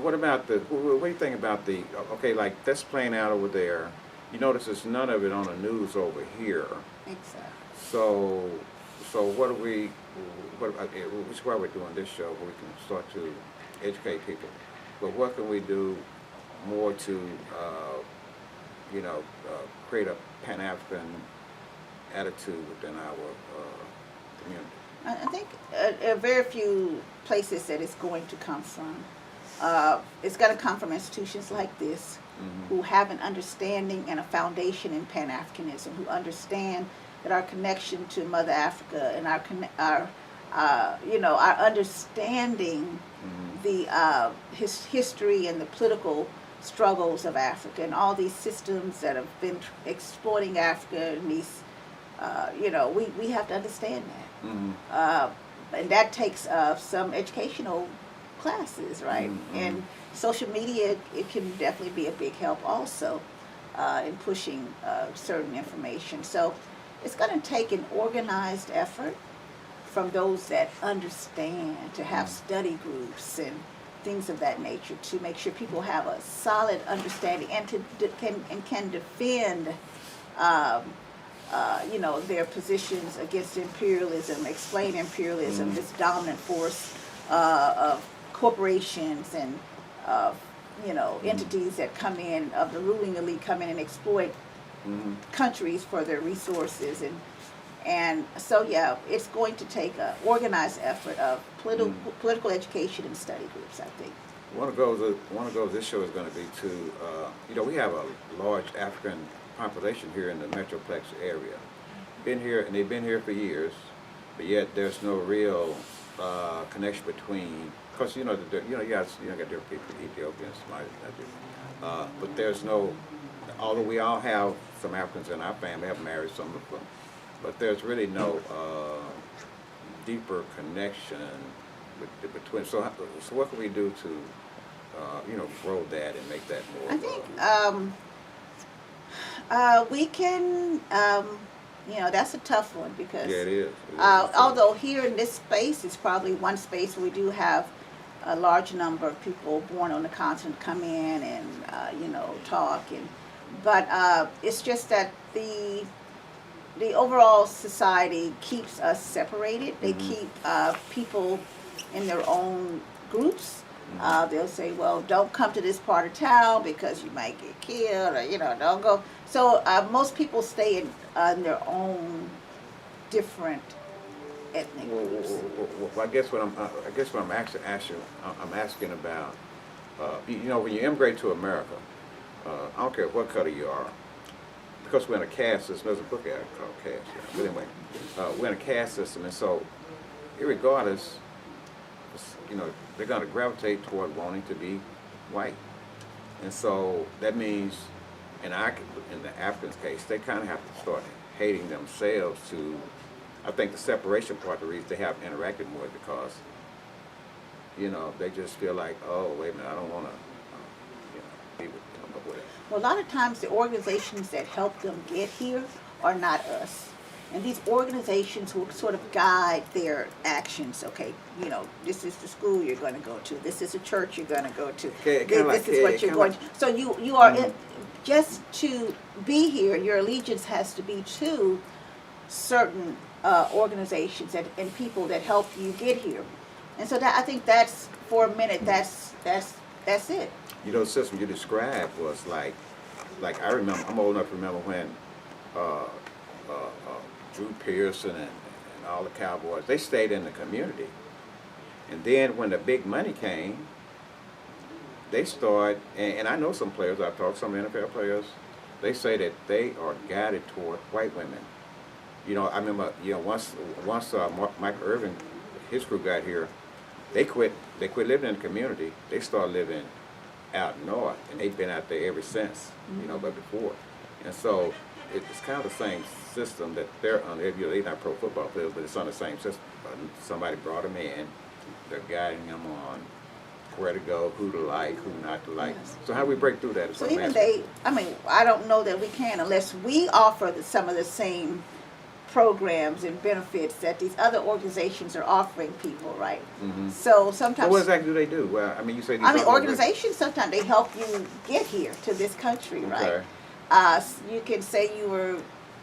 what about what do you think about okay, like that's playing out over there. You notice there's none of it on the news over here. Exactly. So, what do which is why we're doing this show, where we can start to educate people. But what can we do more to, you know, create a Pan-African attitude within our community? I think very few places that it's going to come from. It's going to come from institutions like this, who have an understanding and a foundation in Pan-Africanism, who understand that our connection to Mother Africa and our understanding the his history and the political struggles of Africa and all these systems that have been exploiting Africa and these, we have to understand that. And that takes some educational classes, right? And social media, it can definitely be a big help also in pushing certain information. So it's going to take an organized effort from those that understand, to have study groups and things of that nature, to make sure people have a solid understanding and can defend their positions against imperialism, explain imperialism, this dominant force of corporations and entities that come in, of the ruling elite, come in and exploit countries for their resources. And so, yeah, it's going to take an organized effort of political education and study groups, I think. One of those this show is going to be to, we have a large African population here in the Metroplex area. They've been here for years, but yet there's no real connection between, because you got different people, Ethiopians, Somali, but there's no, although we all have some Africans in our family, have married some of them, but there's really no deeper connection between. So what can we do to, grow that and make that more? I think we can. That's a tough one because yeah, it is. Although here in this space, it's probably one space where we do have a large number of people born on the continent come in and talk, but it's just that the overall society keeps us separated. They keep people in their own groups. They'll say, well, don't come to this part of town because you might get killed, or, don't go. So most people stay in their own different ethnic groups. Well, I guess what I'm actually asking about, when you immigrate to America, I don't care what color you are, because we're in a caste system. There's a book out called Caste. But anyway, we're in a caste system, and so, irregardless, they're going to gravitate toward wanting to be white, and so that means, in the Africans' case, they kind of have to start hating themselves to. I think the separation part, the reason they have interacted more, because, they just feel like, oh, wait a minute, I don't want to, be with it. Well, a lot of times the organizations that help them get here are not us. And these organizations will sort of guide their actions. Okay, this is the school you're going to go to. This is a church you're going to go to. This is what you're going to. So you are, just to be here, your allegiance has to be to certain organizations and people that help you get here. And so I think that's, for a minute, that's it. The system you described was like I remember. I'm old enough to remember when Drew Pearson and all the Cowboys, they stayed in the community, and then when the big money came, they started. And I know some players. I've talked to some NFL players. They say that they are guided toward white women. I remember. Once Michael Irvin, his crew got here, they quit living in the community. They started living out north, and they've been out there ever since, but before. And so it's kind of the same system that they're on. They're not pro football players, but it's on the same system. Somebody brought them in, they're guiding them on where to go, who to like, who not to like. Yes. So how do we break through that? So even I don't know that we can unless we offer some of the same programs and benefits that these other organizations are offering people, right? Mm-hmm. So So sometimes, what exactly do they do? Well, I mean, you say these I mean, other organizations sometimes they help you get here to this country, right? Okay. You can say you were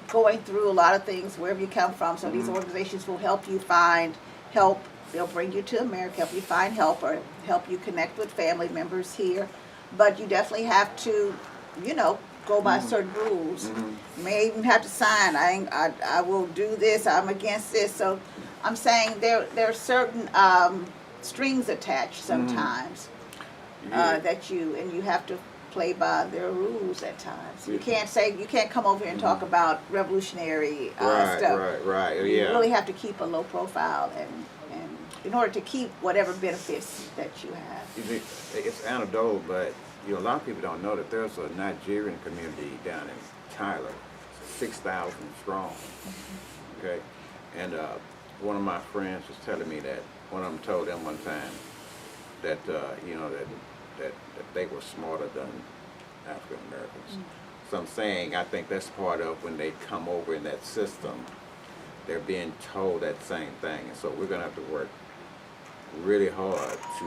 going through a lot of things wherever you come from. So these Mhm. organizations will help you find help. They'll bring you to America, help you find help, or help you connect with family members here. But you definitely have to, you know, go by Mhm. certain rules. Mhm. You may even have to sign. I will do this. I'm against this. So I'm saying there are certain strings attached sometimes Yeah. that you have to play by their rules at times. You Yeah. can't say you can't come over here and talk Mhm. about revolutionary Right, stuff. right. You Yeah. really have to keep a low profile and in order to keep whatever benefits that you have. You see, it's anecdotal, but you know, a lot of people don't know that there's a Nigerian community down in Tyler, 6,000 strong. Okay, and one of my friends was telling me that one of them told them one time that you know that they were smarter than African Americans. So I'm saying I think that's part of when they come over in that system, they're being told that same thing, and so we're gonna have to work really hard to.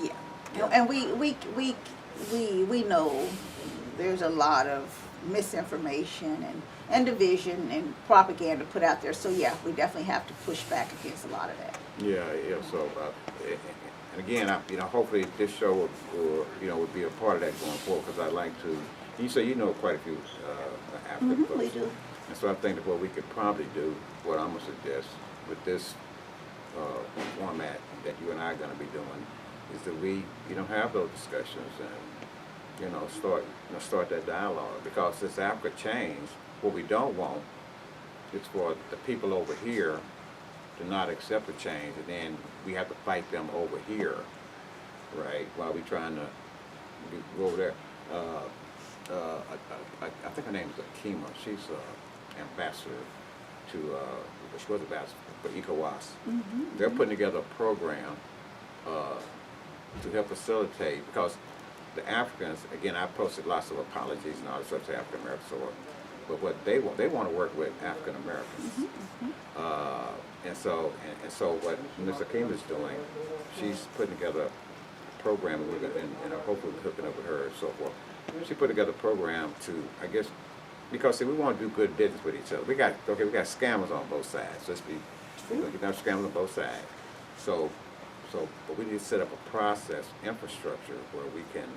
Yeah, Yeah. and we know there's a lot of misinformation and division and propaganda put out there. So yeah, we definitely have to push back against a lot of that. Yeah, yeah. So, and again, you know, hopefully this show would be a part of that going forward because I'd like to. You say you know quite a few African folks. We do. And so I think that what we could probably do, what I'm gonna suggest with this format that you and I are gonna be doing, is that we, have those discussions and, start that dialogue because this Africa change, what we don't want is for the people over here to not accept the change, and then we have to fight them over here, right? While we trying to go over there. I think her name is Akima. She's ambassador to, she was ambassador for ECOWAS. They're putting together a program to help facilitate because the Africans, again, I posted lots of apologies and all this stuff to African Americans, but what they want to work with African Americans. And so what Ms. Akeem is doing, she's putting together a program, and hopefully we're hooking up with her and so forth. She put together a program to, I guess, because see, we want to do good business with each other. We got scammers on both sides. Let's be, you got scammers on both sides. But we need to set up a process, infrastructure where we can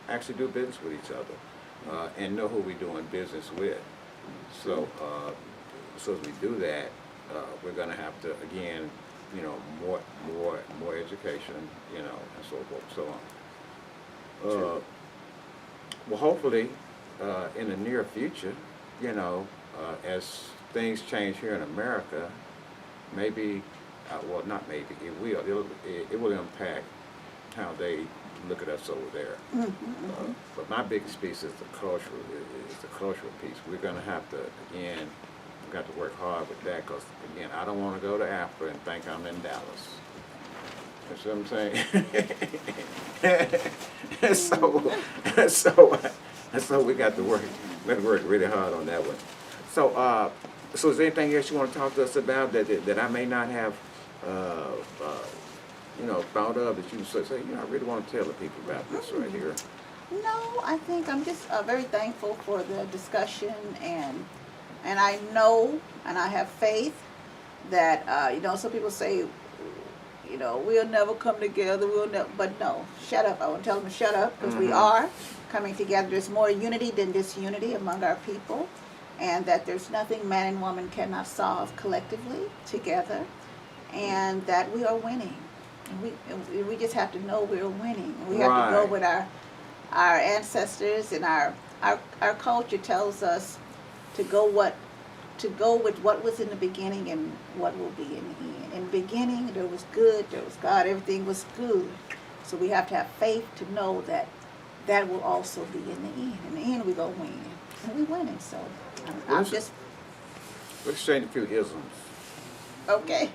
actually do business with each other and know who we're doing business with. So, so as we do that, we're going to have to again, more education, and so forth, so on. Well, hopefully, in the near future, as things change here in America, maybe, well, not maybe, it will impact how they look at us over there. But my biggest piece is the cultural piece. We're going to have to, again, we've got to work hard with that because, again, I don't want to go to Africa and think I'm in Dallas. You see what I'm saying? So we got to work really hard on that one. So is there anything else you want to talk to us about that I may not have, thought of that you say, I really want to tell the people about this right here? No, I think I'm just very thankful for the discussion, and I know and I have faith that some people say, we'll never come together, but no, shut up. I want to tell them to shut up because we are coming together. There's more unity than disunity among our people, and that there's nothing man and woman cannot solve collectively together, and that we are winning. And we just have to know we're winning. We have to go with our ancestors, and our culture tells us to go with what was in the beginning and what will be in the end. In the beginning, there was good, there was God, everything was good. So we have to have faith to know that will also be in the end. In the end, we're going to win. And we're winning, so I'm just... Let's exchange a few isms. Okay.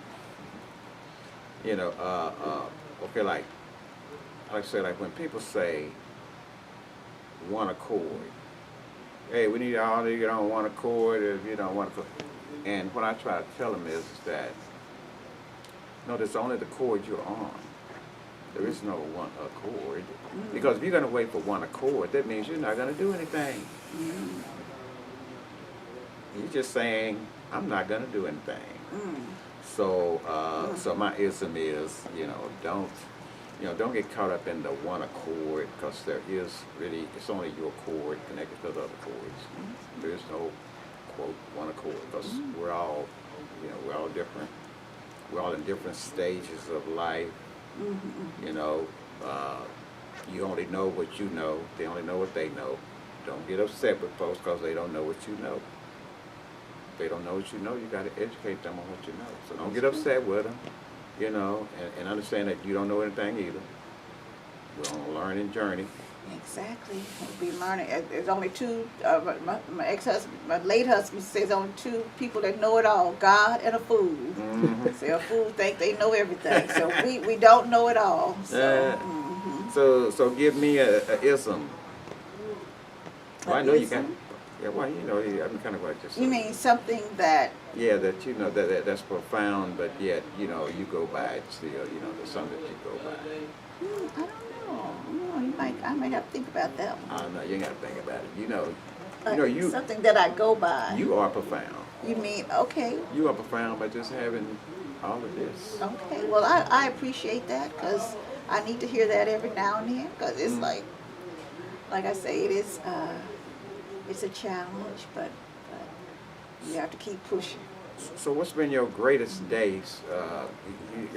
Okay, like I say, like when people say one accord, hey, we need all to get on one accord, if you don't want to. And what I try to tell them is that, no, there's only the chord you're on. There is no one accord. Because if you're going to wait for one accord, that means you're not going to do anything. You're just saying, I'm not going to do anything. So, so my ism is, don't get caught up in the one accord, because there is really, it's only your chord connected to the other chords. There is no, quote, one accord, because we're all, we're all different. We're all in different stages of life. You only know what you know. They only know what they know. Don't get upset with folks because they don't know what you know. If they don't know what you know, you got to educate them on what you know. So don't get upset with them, and understand that you don't know anything either. We're on a learning journey. Exactly. We'll be learning. There's only two, my ex-husband, my late husband says only two people that know it all, God and a fool. So a fool think they know everything. So we don't know it all. So, so give me a ism. Well, I know you got, I'm kind of like this. You mean something that... Yeah, that that's profound, but yet, you go by it still, there's something that you go by. I don't know. I might have to think about that one. No, you ain't got to think about it. You something that I go by. You are profound. You mean, okay. You are profound by just having all of this. Okay, well, I appreciate that, because I need to hear that every now and then, because it's like I say, it is, it's a challenge, but you have to keep pushing. So what's been your greatest days?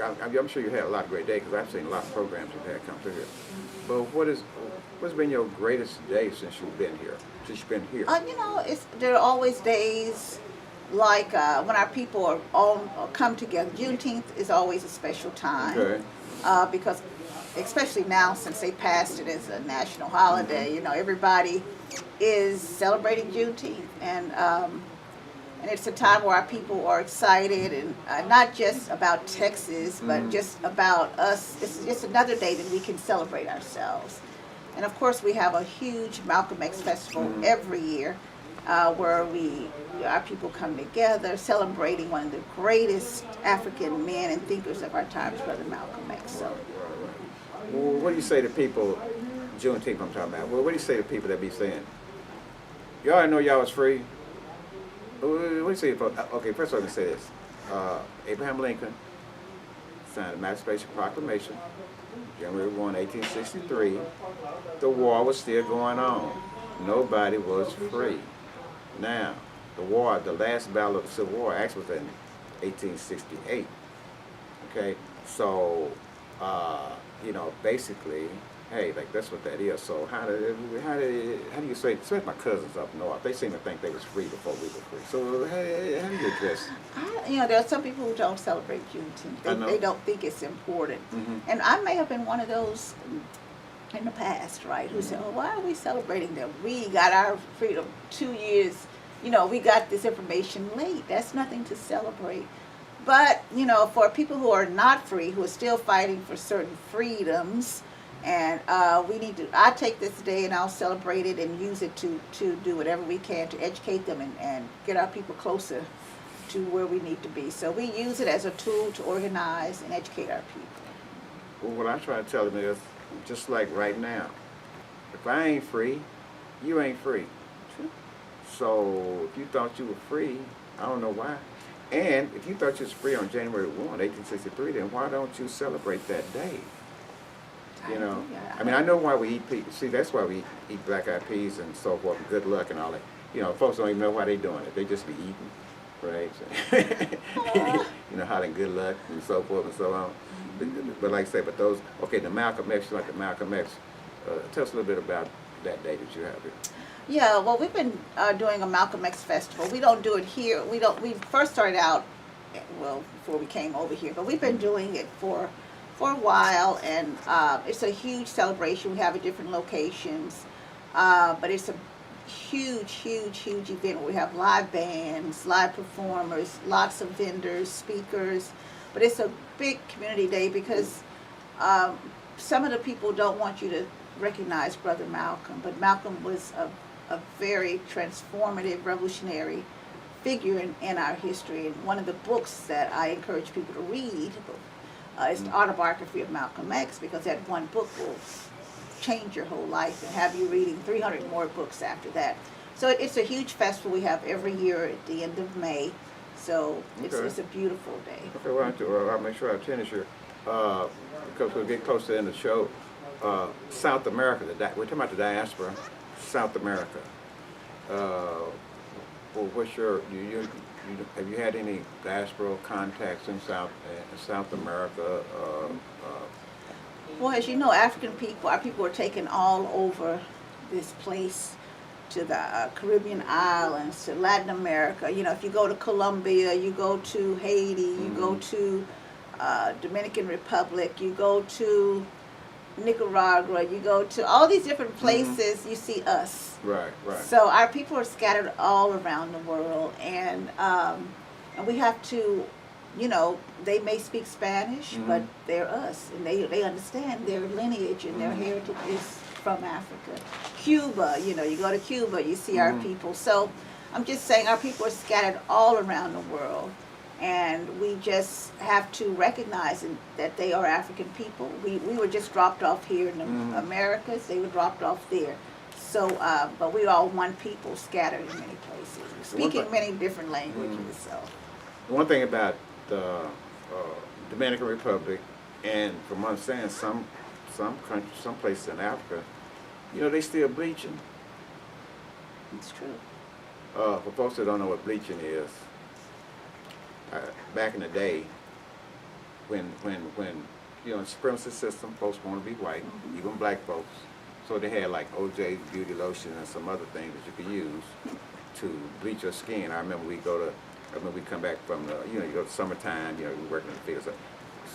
I'm sure you had a lot of great days, because I've seen a lot of programs you've had come through here. But what's been your greatest day since you've been here? There are always days like when our people are all come together. Juneteenth is always a special time. Okay. Because especially now, since they passed it as a national holiday, everybody is celebrating Juneteenth, and it's a time where our people are excited, and not just about Texas, but just about us. It's just another day that we can celebrate ourselves. And of course, we have a huge Malcolm X Festival every year, where our people come together celebrating one of the greatest African men and thinkers of our times, Brother Malcolm X. So, well, what do you say to people, Juneteenth I'm talking about, well, what do you say to people that be saying, y'all already know y'all was free? What do you say? Okay, first let me say this. Abraham Lincoln signed the Emancipation Proclamation, January 1, 1863. The war was still going on. Nobody was free. Now, the last battle of the Civil War actually was in 1868. Okay, so, basically, hey, like that's what that is. So how do you say? Especially my cousins up north, they seem to think they was free before we were free. So how do you address? There are some people who don't celebrate Juneteenth. They don't think it's important, and I may have been one of those in the past, right? Who said, "Oh, why are we celebrating that? We got our freedom 2 years. We got this information late. That's nothing to celebrate." But for people who are not free, who are still fighting for certain freedoms. And I take this day and I'll celebrate it and use it to do whatever we can to educate them and get our people closer to where we need to be. So we use it as a tool to organize and educate our people. Well, what I try to tell them is, just like right now, if I ain't free, you ain't free. True. So if you thought you were free, I don't know why. And if you thought you was free on January 1, 1863, then why don't you celebrate that day? I know why we eat peas. See, that's why we eat black-eyed peas and so forth, and good luck and all that. Folks don't even know why they're doing it. They just be eating, right? So, hot and good luck and so forth and so on. But like I say, the Malcolm X, tell us a little bit about that day that you have here. Yeah, well, we've been doing a Malcolm X Festival. We don't do it here. We first started out, before we came over here, but we've been doing it for a while, and it's a huge celebration. We have it at different locations, but it's a huge event. We have live bands, live performers, lots of vendors, speakers, but it's a big community day because some of the people don't want you to recognize Brother Malcolm, but Malcolm was a very transformative, revolutionary figure in our history. And one of the books that I encourage people to read is the autobiography of Malcolm X, because that one book will change your whole life and have you reading 300 more books after that. So it's a huge festival we have every year at the end of May. So it's a beautiful day. Okay, well, I'll make sure I attend this year. Because we'll get close to the end of the show. South America, we're talking about the diaspora, South America. Well, what's your, have you had any diaspora contacts in South America? Well, as you know, African people, our people are taken all over this place, to the Caribbean islands, to Latin America. You know, if you go to Colombia, you go to Haiti, you go to Dominican Republic, you go to Nicaragua, you go to all these different places, you see us. Right, right. So our people are scattered all around the world, and we have to, you know, they may speak Spanish, but they're us, and they understand their lineage and their heritage is from Africa. Cuba, you know, you go to Cuba, you see our people. So I'm just saying our people are scattered all around the world, and we just have to recognize that they are African people. We were just dropped off here in the Americas. They were dropped off there. So, but we're all one people scattered in many places, speaking many different languages. So, one thing about the Dominican Republic, and from understanding some countries, some places in Africa, you know, they still bleaching. it's true. For folks that don't know what bleaching is, back in the day, when you know, the supremacist system, folks want to be white, even black folks, so they had like OJ beauty lotion and some other things that you could use to bleach your skin. I remember we come back from the, you know, you go to summertime, you know, we working in the field, so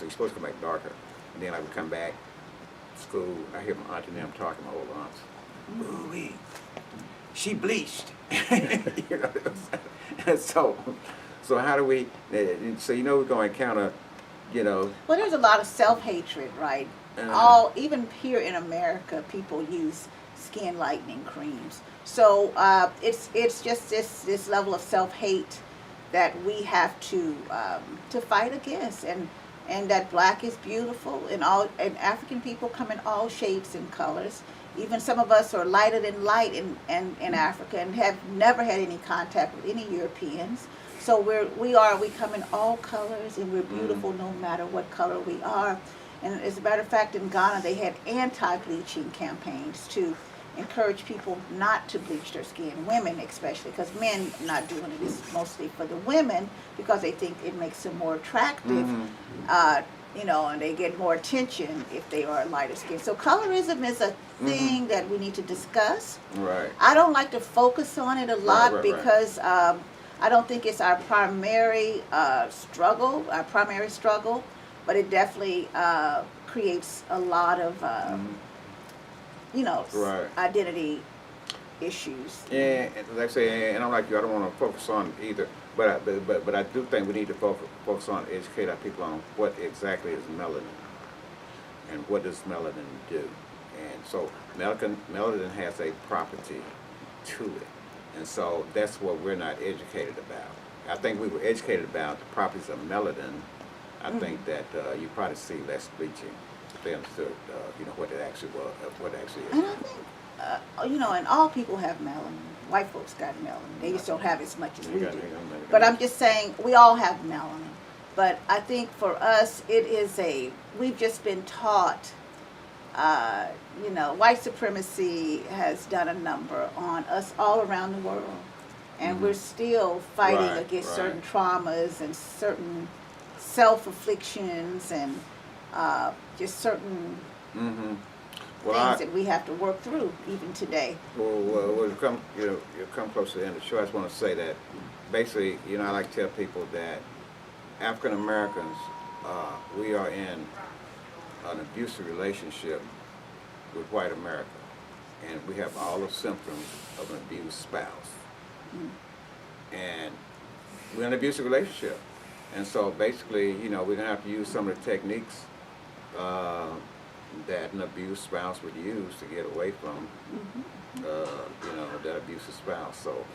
you're supposed to come back darker. And then I would come back to school, I hear my aunt and them talking, my old aunts, ooh-wee, she bleached. You know, and so how do we, so you know we're going to encounter, you know. Well, there's a lot of self-hatred, right? Even here in America, people use skin lightening creams. So it's just this level of self-hate that we have to fight against, and that black is beautiful, and African people come in all shapes and colors. Even some of us are lighter than light in Africa, and have never had any contact with any Europeans. So we come in all colors, and we're beautiful no matter what color we are. And as a matter of fact, in Ghana, they had anti-bleaching campaigns to encourage people not to bleach their skin, women especially, because men not doing it. It's mostly for the women because they think it makes them more attractive, you know, and they get more attention if they are lighter skin. So colorism is a thing that we need to discuss. Right. I don't like to focus on it a lot right. because I don't think it's our primary struggle, but it definitely creates a lot of you know, identity issues. Yeah, like I say, and I'm like you, I don't want to focus on either, but I do think we need to focus on, educate our people on what exactly is melanin and what does melanin do. And so melanin has a property to it, and so that's what we're not educated about. I think we were educated about the properties of melanin. I think that you probably see less bleaching. They understood, you know, what it actually was, what it actually is. And I think, you know, and all people have melanin. White folks got melanin. They just don't have as much as we do. But I'm just saying, we all have melanin. But I think for us, we've just been taught, you know, white supremacy has done a number on us all around the world. And we're still fighting against certain traumas and certain self-afflictions and just certain things that we have to work through even today. Well, you come close to the end of the show. I just want to say that basically, you know, I like to tell people that African Americans, we are in an abusive relationship with white America, and we have all the symptoms of an abused spouse. And we're in an abusive relationship. And so basically, you know, we're going to have to use some of the techniques that an abused spouse would use to get away from, you know, that abusive spouse. So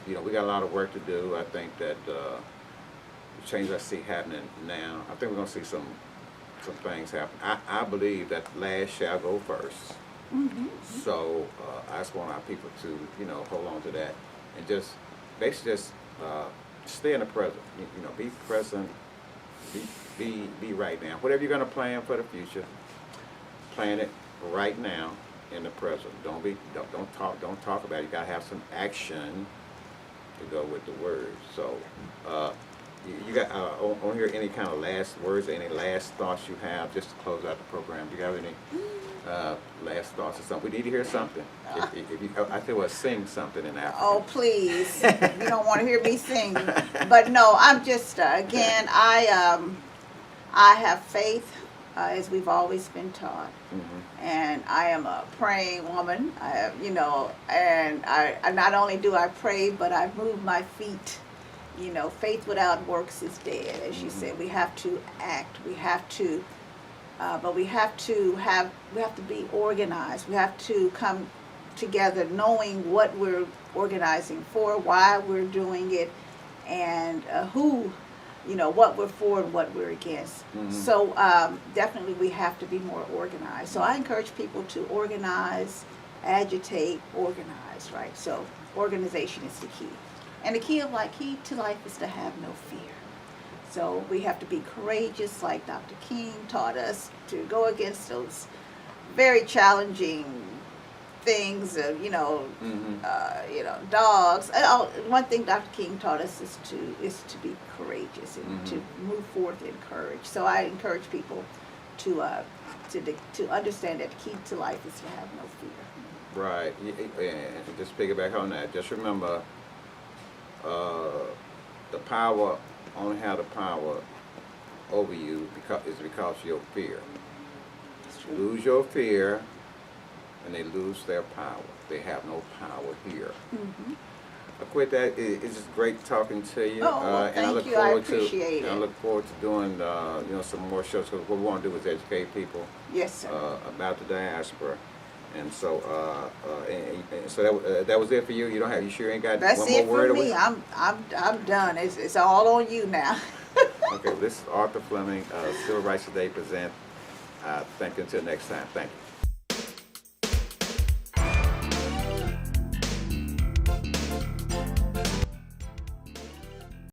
You know, we got a lot of work to do. I think that the change I see happening now, I think we're going to see some things happen. I believe that last shall go first. So I just want our people to, you know, hold on to that and just basically just stay in the present. You know, be present, be right now. Whatever you're going to plan for the future, plan it right now in the present. Don't talk about it. You got to have some action to go with the words. So you got on here any kind of last words, any last thoughts you have just to close out the program? Do you have any last thoughts or something? We need to hear something. If you, I tell you what, sing something in Africa. Oh, please. You don't want to hear me sing. But no, I'm just, again, I have faith, as we've always been taught. And I am a praying woman. I have, you know, and I not only do I pray, but I move my feet. You know, faith without works is dead, as you said. We have to act. We have to, but we have to be organized. We have to come together knowing what we're organizing for, why we're doing it, and who, you know, what we're for and what we're against. So definitely we have to be more organized. So I encourage people to organize, agitate, organize, right? So organization is the key. And the key to life is to have no fear. So we have to be courageous, like Dr. King taught us, to go against those very challenging things, you know, dogs. One thing Dr. King taught us is to be courageous and to move forth in courage. So I encourage people to understand that the key to life is to have no fear. Right. And just piggyback on that. Just remember, the power only have the power over you because of your fear. Lose your fear, and they lose their power. They have no power here. I quit that. It's just great talking to you. Thank and I look you. forward I appreciate it. I look forward to doing you know, some more shows, because what we want to do is educate people Yes, sir. about the diaspora. And so, so that was it for you. You sure ain't got That's one more it word? for me. I'm done. It's all on you now. Okay, well, this is Arthur Fleming, Civil Rights Today present. Thank you until next time. Thank you.